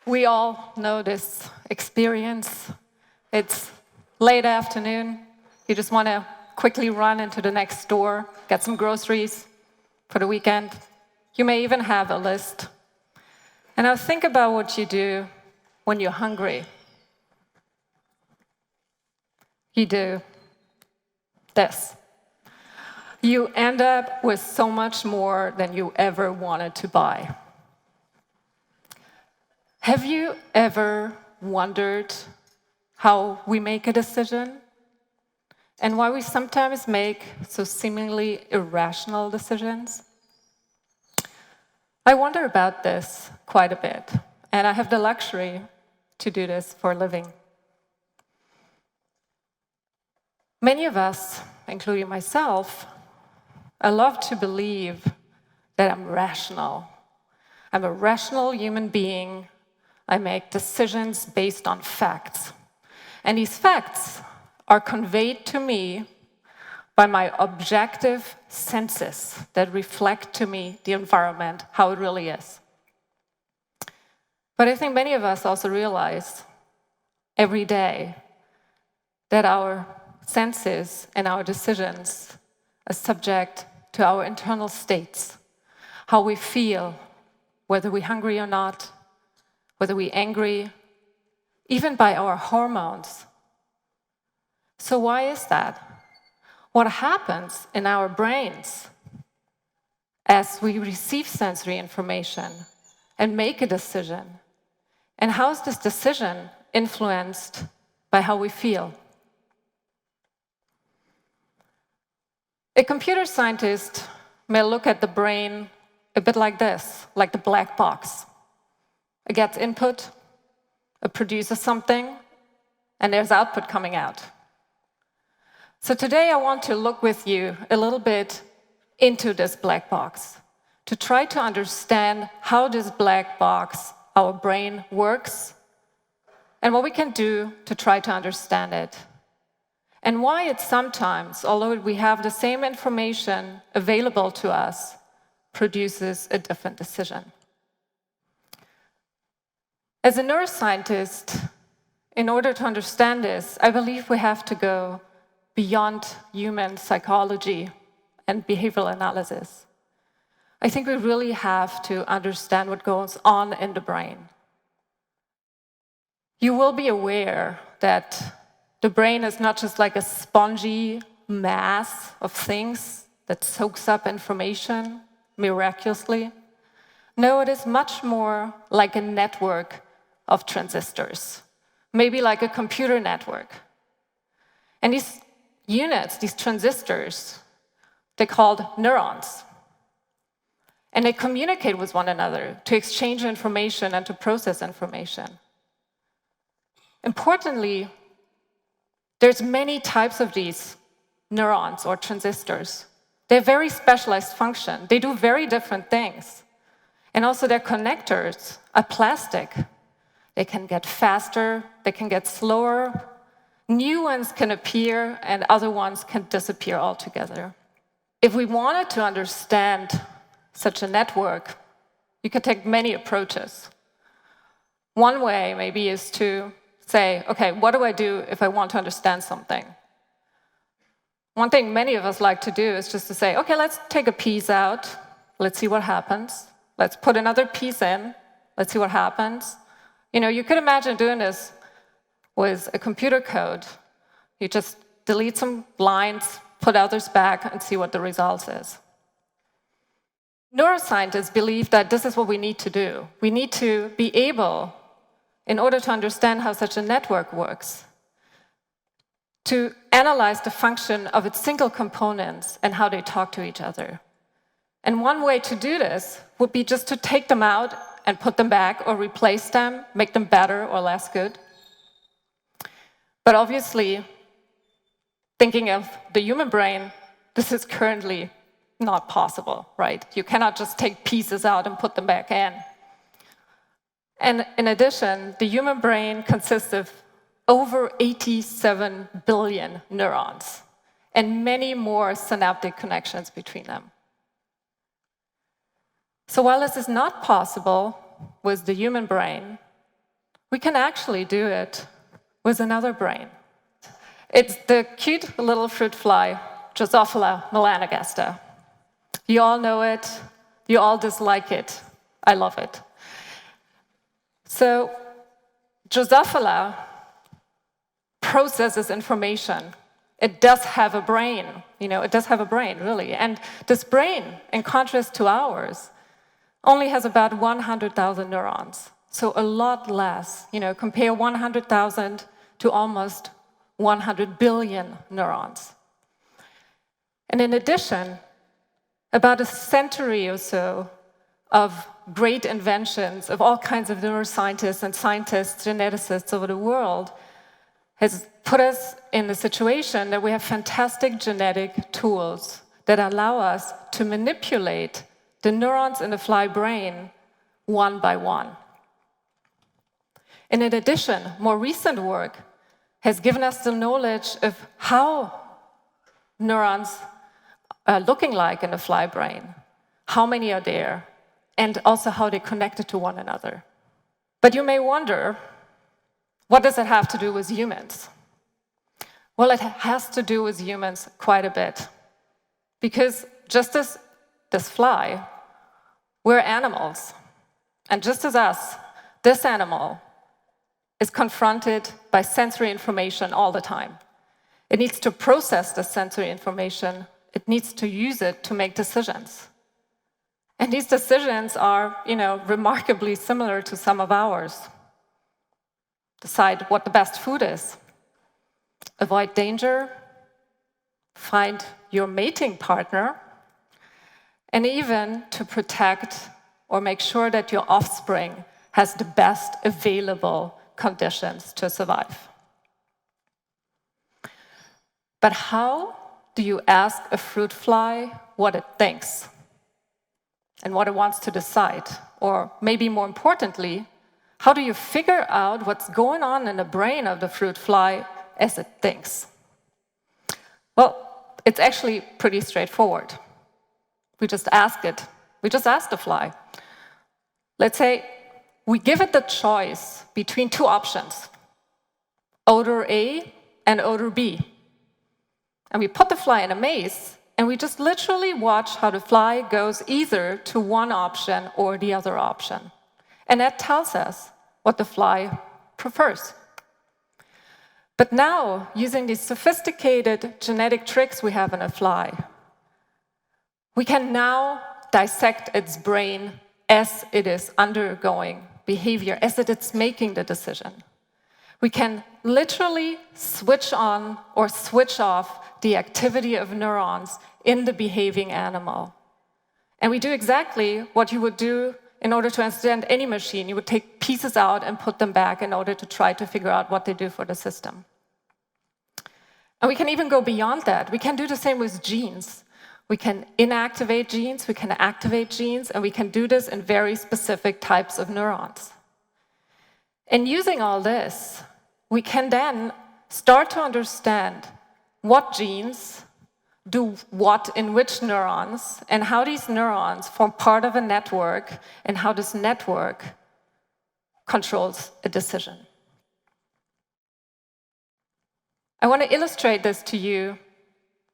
We all know this experience. It's late afternoon. You just want to quickly run into the next store, get some groceries for the weekend. You may even have a list. And now think about what you do when you're hungry. You do this. You end up with so much more than you ever wanted to buy. Have you ever wondered how we make a decision and why we sometimes make so seemingly irrational decisions? I wonder about this quite a bit, and I have the luxury to do this for a living. Many of us, including myself, I love to believe that I'm rational. I'm a rational human being. I make decisions based on facts. And these facts are conveyed to me by my objective senses that reflect to me the environment, how it really is. But I think many of us also realize every day that our senses and our decisions are subject to our internal states, how we feel, whether we're hungry or not, whether we're angry, even by our hormones. So why is that? What happens in our brains as we receive sensory information and make a decision? And how is this decision influenced by how we feel? A computer scientist may look at the brain a bit like this, like the black box. It gets input, it produces something, and there's output coming out. So today I want to look with you a little bit into this black box, to try to understand how this black box, our brain, works, and what we can do to try to understand it. And why it sometimes, although we have the same information available to us, produces a different decision. As a neuroscientist, in order to understand this, I believe we have to go beyond human psychology and behavioral analysis. I think we really have to understand what goes on in the brain. You will be aware that the brain is not just like a spongy mass of things that soaks up information miraculously. No, it is much more like a network of transistors, maybe like a computer network. And these units, these transistors, they're called neurons. And they communicate with one another to exchange information and to process information. Importantly, there's many types of these neurons or transistors. They're very specialized function. They do very different things. And also their connectors are plastic. They can get faster, they can get slower. New ones can appear and other ones can disappear altogether. If we wanted to understand such a network, you could take many approaches. One way maybe is to say, okay, what do I do if I want to understand something? One thing many of us like to do is just to say, okay, let's take a piece out, let's see what happens. Let's put another piece in, let's see what happens. You know, you could imagine doing this with a computer code. You just delete some lines, put others back, and see what the result is. Neuroscientists believe that this is what we need to do. We need to be able, in order to understand how such a network works, to analyze the function of its single components and how they talk to each other. And one way to do this would be just to take them out and put them back or replace them, make them better or less good. But obviously, thinking of the human brain, this is currently not possible, right? You cannot just take pieces out and put them back in. And in addition, the human brain consists of over 87 billion neurons and many more synaptic connections between them. So while this is not possible with the human brain, we can actually do it with another brain. It's the cute little fruit fly, Drosophila melanogaster. You all know it, you all dislike it. I love it. So, Drosophila processes information. It does have a brain, it does have a brain, really. And this brain, in contrast to ours, only has about 100,000 neurons. So a lot less, compare 100,000 to almost 100 billion neurons. And in addition, about a century or so of great inventions of all kinds of neuroscientists and scientists, geneticists over the world, has put us in a situation that we have fantastic genetic tools that allow us to manipulate the neurons in the fly brain one by one. And in addition, more recent work has given us the knowledge of how neurons are looking like in the fly brain, how many are there, and also how they're connected to one another. But you may wonder, what does it have to do with humans? Well, it has to do with humans quite a bit. Because just as this fly, we're animals. And just as us, this animal is confronted by sensory information all the time. It needs to process the sensory information. It needs to use it to make decisions. And these decisions are, remarkably similar to some of ours. Decide what the best food is. Avoid danger. Find your mating partner. And even to protect or make sure that your offspring has the best available conditions to survive. But how do you ask a fruit fly what it thinks and what it wants to decide? Or maybe more importantly, how do you figure out what's going on in the brain of the fruit fly as it thinks? Well, it's actually pretty straightforward. We just ask it. We just ask the fly. Let's say we give it the choice between two options, odor A and odor B. And we put the fly in a maze, and we just literally watch how the fly goes either to one option or the other option. And that tells us what the fly prefers. But now, using these sophisticated genetic tricks we have in a fly, we can now dissect its brain as it is undergoing behavior, as it is making the decision. We can literally switch on or switch off the activity of neurons in the behaving animal. And we do exactly what you would do in order to understand any machine. You would take pieces out and put them back in order to try to figure out what they do for the system. And we can even go beyond that. We can do the same with genes. We can inactivate genes, we can activate genes, and we can do this in very specific types of neurons. And using all this, we can then start to understand what genes do what in which neurons, and how these neurons form part of a network, and how this network controls a decision. I want to illustrate this to you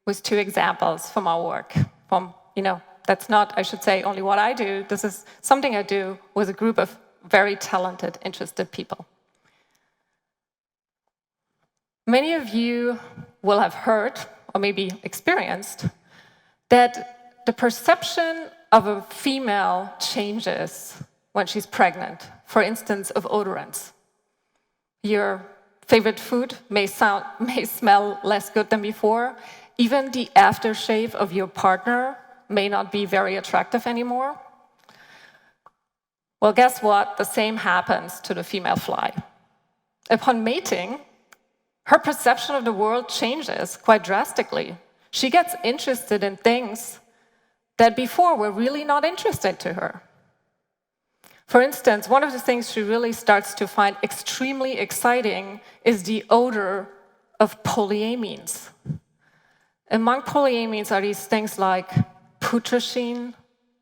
with two examples from our work. That's not, I should say, only what I do. This is something I do with a group of very talented, interested people. Many of you will have heard, or maybe experienced, that the perception of a female changes when she's pregnant, for instance, of odorants. Your favorite food may smell less good than before. Even the aftershave of your partner may not be very attractive anymore. Well, guess what? The same happens to the female fly. Upon mating, her perception of the world changes quite drastically. She gets interested in things that before were really not interesting to her. For instance, one of the things she really starts to find extremely exciting is the odor of polyamines. Among polyamines are these things like putrescine,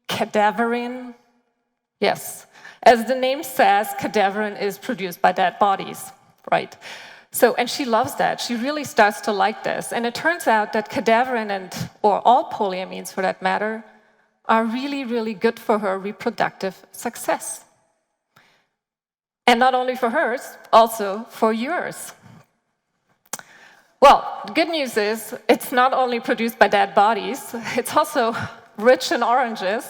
cadaverine. Yes. As the name says, cadaverine is produced by dead bodies, right? So, and she loves that. She really starts to like this. And it turns out that cadaverine or all polyamines for that matter, are really, really good for her reproductive success. And not only for hers, also for yours. Well, the good news is it's not only produced by dead bodies, it's also rich in oranges,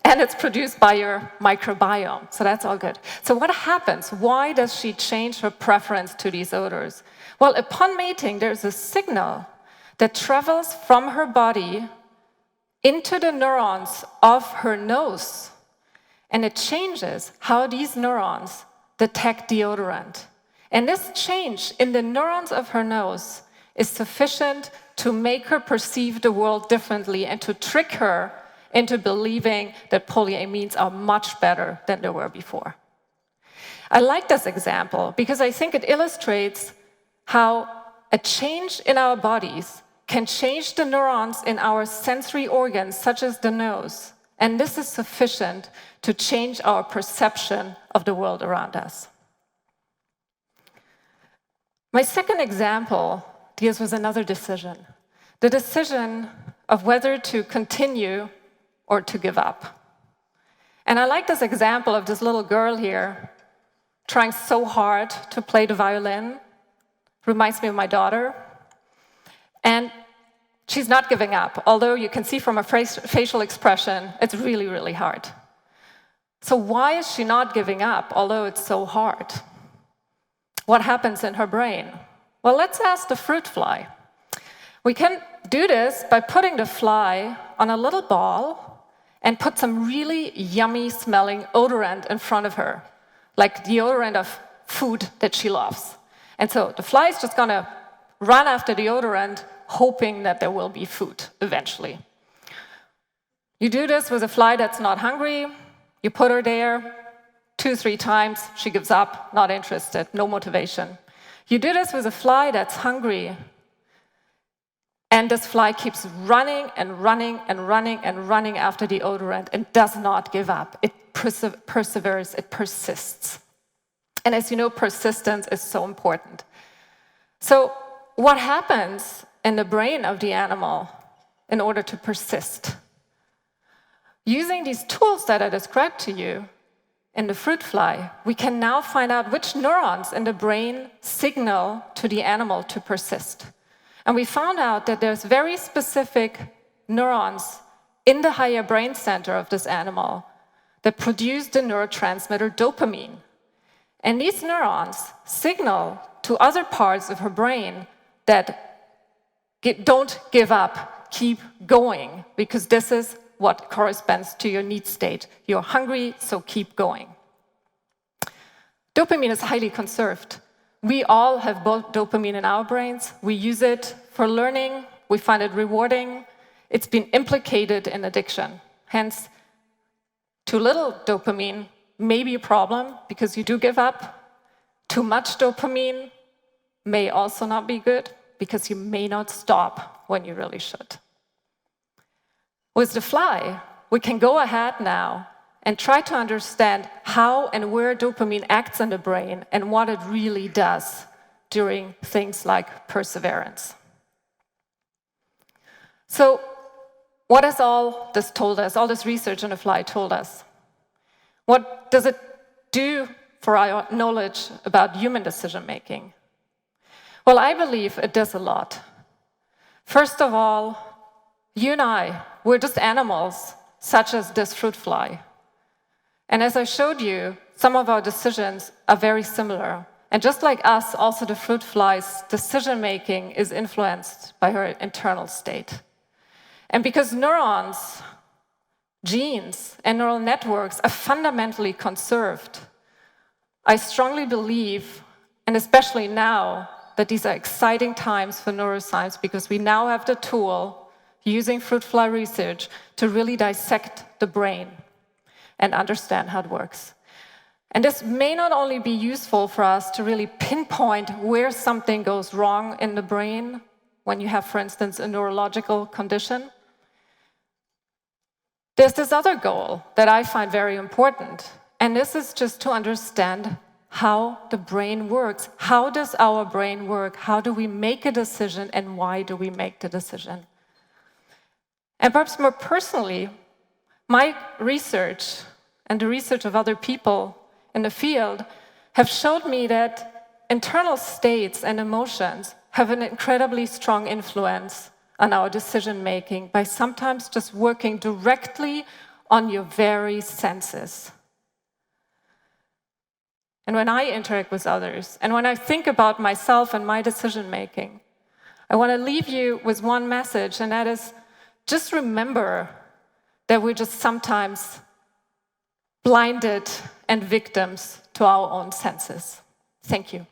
and it's produced by your microbiome. So that's all good. So what happens? Why does she change her preference to these odors? Well, upon mating, there's a signal that travels from her body into the neurons of her nose, and it changes how these neurons detect deodorant. And this change in the neurons of her nose is sufficient to make her perceive the world differently and to trick her into believing that polyamines are much better than they were before. I like this example because I think it illustrates how a change in our bodies can change the neurons in our sensory organs, such as the nose, and this is sufficient to change our perception of the world around us. My second example deals with another decision, the decision of whether to continue or to give up. And I like this example of this little girl here trying so hard to play the violin. Reminds me of my daughter. And she's not giving up, although you can see from her facial expression, it's really, really hard. So why is she not giving up, although it's so hard? What happens in her brain? Well, let's ask the fruit fly. We can do this by putting the fly on a little ball and put some really yummy smelling odorant in front of her, like deodorant of food that she loves. And so the fly is just gonna run after deodorant, hoping that there will be food eventually. You do this with a fly that's not hungry, you put her there 2-3 times, she gives up, not interested, no motivation. You do this with a fly that's hungry, and this fly keeps running and running and running and running after deodorant and does not give up. It perseveres, it persists. And as you know, persistence is so important. So what happens in the brain of the animal in order to persist? Using these tools that I described to you in the fruit fly, we can now find out which neurons in the brain signal to the animal to persist. And we found out that there's very specific neurons in the higher brain center of this animal that produce the neurotransmitter dopamine. And these neurons signal to other parts of her brain that don't give up, keep going, because this is what corresponds to your need state. You're hungry, so keep going. Dopamine is highly conserved. We all have both dopamine in our brains. We use it for learning. We find it rewarding. It's been implicated in addiction. Hence, too little dopamine may be a problem because you do give up. Too much dopamine may also not be good because you may not stop when you really should. With the fly, we can go ahead now and try to understand how and where dopamine acts in the brain and what it really does during things like perseverance. So, what has all this told us, all this research on the fly told us? What does it do for our knowledge about human decision-making? Well, I believe it does a lot. First of all, you and I, we're just animals, such as this fruit fly. And as I showed you, some of our decisions are very similar. And just like us, also the fruit fly's decision-making is influenced by her internal state. And because neurons, genes, and neural networks are fundamentally conserved, I strongly believe, and especially now, that these are exciting times for neuroscience because we now have the tool, using fruit fly research, to really dissect the brain and understand how it works. And this may not only be useful for us to really pinpoint where something goes wrong in the brain when you have, for instance, a neurological condition. There's this other goal that I find very important, and this is just to understand how the brain works. How does our brain work? How do we make a decision, and why do we make the decision? And perhaps more personally, my research and the research of other people in the field have showed me that internal states and emotions have an incredibly strong influence on our decision-making by sometimes just working directly on your very senses. And when I interact with others, and when I think about myself and my decision-making, I want to leave you with one message, and that is, just remember that we're just sometimes blinded and victims to our own senses. Thank you.